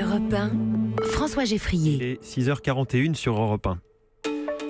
Europe 1, François Geffrier. Il est 6h41 sur Europe 1.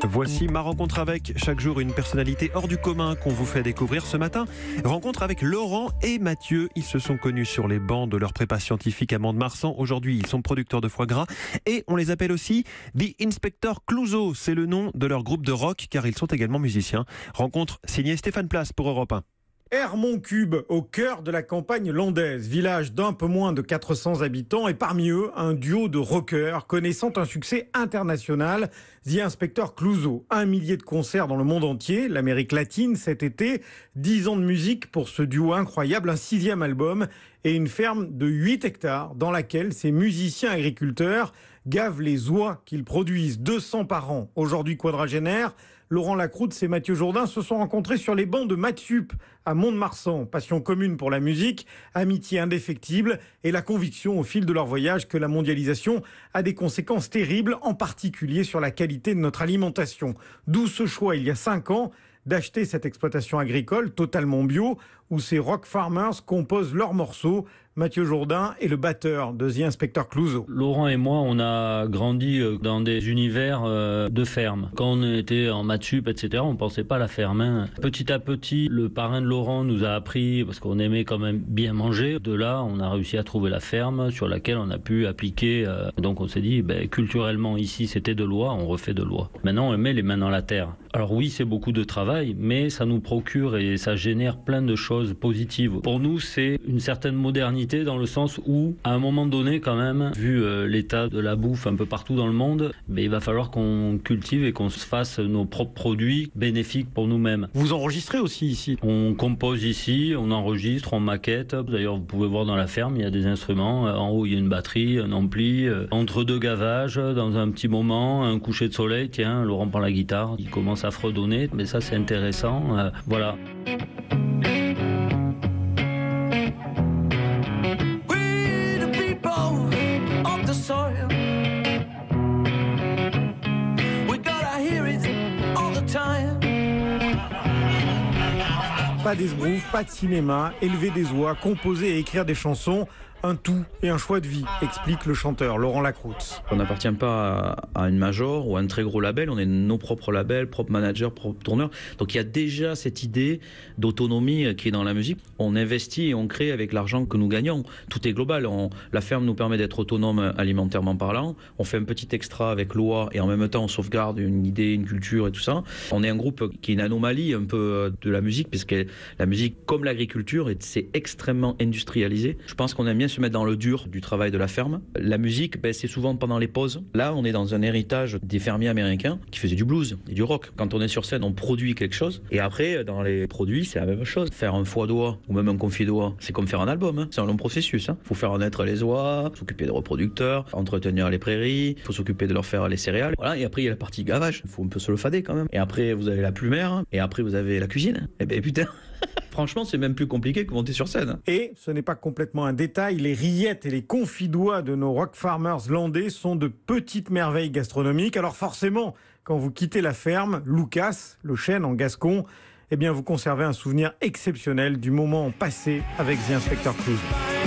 Voici ma rencontre avec, chaque jour une personnalité hors du commun qu'on vous fait découvrir ce matin. Rencontre avec Laurent et Mathieu. Ils se sont connus sur les bancs de leur prépa scientifique à Mont-de-Marsan. Aujourd'hui, ils sont producteurs de foie gras et on les appelle aussi The Inspector Clouseau. C'est le nom de leur groupe de rock car ils sont également musiciens. Rencontre signée Stéphane Place pour Europe 1. Hermoncube, au cœur de la campagne landaise, village d'un peu moins de 400 habitants et parmi eux, un duo de rockers connaissant un succès international, The Inspector Clouseau. 1 millier de concerts dans le monde entier, l'Amérique latine cet été, 10 ans de musique pour ce duo incroyable, un 6e album et une ferme de 8 hectares dans laquelle ces musiciens agriculteurs gavent les oies qu'ils produisent, 200 par an. Aujourd'hui quadragénaires, Laurent Lacroute et Mathieu Jourdain se sont rencontrés sur les bancs de Matsup à Mont-de-Marsan. Passion commune pour la musique, amitié indéfectible et la conviction au fil de leur voyage que la mondialisation a des conséquences terribles, en particulier sur la qualité de notre alimentation. D'où ce choix il y a 5 ans d'acheter cette exploitation agricole totalement bio où ces rock farmers composent leurs morceaux. Mathieu Jourdain est le batteur de The Inspector Clouseau. Laurent et moi, on a grandi dans des univers de ferme. Quand on était en maths sup, etc., on pensait pas à la ferme. Petit à petit, le parrain de Laurent nous a appris, parce qu'on aimait quand même bien manger. De là, on a réussi à trouver la ferme sur laquelle on a pu appliquer. Donc on s'est dit, culturellement, ici, c'était de l'oie, on refait de l'oie. Maintenant, on met les mains dans la terre. Alors oui, c'est beaucoup de travail, mais ça nous procure et ça génère plein de choses positives. Pour nous, c'est une certaine modernité dans le sens où, à un moment donné, quand même, vu l'état de la bouffe un peu partout dans le monde, il va falloir qu'on cultive et qu'on se fasse nos propres produits bénéfiques pour nous-mêmes. Vous enregistrez aussi ici? On compose ici, on enregistre, on maquette. D'ailleurs, vous pouvez voir dans la ferme, il y a des instruments. En haut, il y a une batterie, un ampli. Entre deux gavages, dans un petit moment, un coucher de soleil, tiens, Laurent prend la guitare, il commence à fredonner. Mais ça, c'est intéressant. Voilà. Pas d'esbrouf, pas de cinéma, élever des oies, composer et écrire des chansons, un tout et un choix de vie, explique le chanteur Laurent Lacroute. On n'appartient pas à une major ou à un très gros label, on est nos propres labels, propres managers, propres tourneurs. Donc il y a déjà cette idée d'autonomie qui est dans la musique. On investit et on crée avec l'argent que nous gagnons. Tout est global. La ferme nous permet d'être autonome alimentairement parlant. On fait un petit extra avec l'oie et en même temps on sauvegarde une idée, une culture et tout ça. On est un groupe qui est une anomalie un peu de la musique, puisque la musique, comme l'agriculture, c'est extrêmement industrialisé. Je pense qu'on aime bien se mettre dans le dur du travail de la ferme. La musique, c'est souvent pendant les pauses. Là, on est dans un héritage des fermiers américains qui faisaient du blues et du rock. Quand on est sur scène, on produit quelque chose. Et après, dans les produits, c'est la même chose. Faire un foie d'oie ou même un confit d'oie, c'est comme faire un album. C'est un long processus. Faut faire naître les oies, s'occuper des reproducteurs, entretenir les prairies, il faut s'occuper de leur faire les céréales. Voilà. Et après, il y a la partie gavage. Il faut un peu se le fader quand même. Et après, vous avez la plumère. Et après, vous avez la cuisine. Et putain franchement, c'est même plus compliqué que monter sur scène. Et ce n'est pas complètement un détail, les rillettes et les confits d'oie de nos rock farmers landais sont de petites merveilles gastronomiques. Alors forcément, quand vous quittez la ferme, Lucas, le chêne en gascon, vous conservez un souvenir exceptionnel du moment passé avec The Inspector Clouseau.